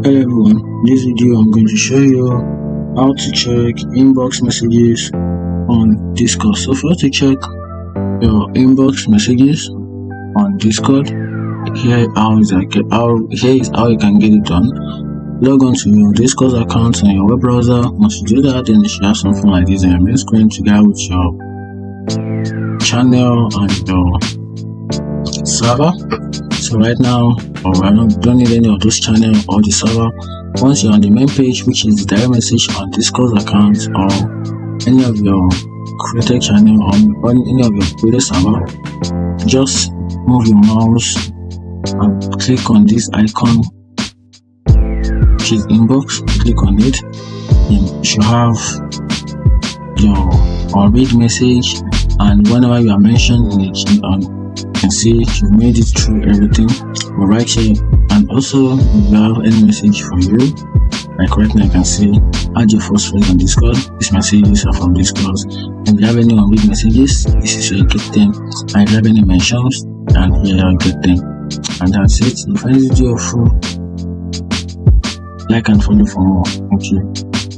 Hello everyone, in this video I'm going to show you how to check inbox messages on Discord. So for you to check your inbox messages on Discord, here is how you can get it done. Log on to your Discord account on your web browser. Once you do that, then you should have something like this on your main screen together with your channel and your server. So right now, I don't need any of those channels or the server. Once you're on the main page, which is the direct message on Discord account or any of your created channel or any of your created server, just move your mouse and click on this icon, which is inbox. Click on it. You should have your read message, and whenever you are mentioned in it, you can see you've made it through everything. But right here, and also if you have any message for you, like right now you can see add your first friend on Discord. These messages are from Discord. And if you have any unread messages, this is where you get them. And if you have any mentions, and here you get them. And that's it. If you find this video full, like and follow for more. Thank you.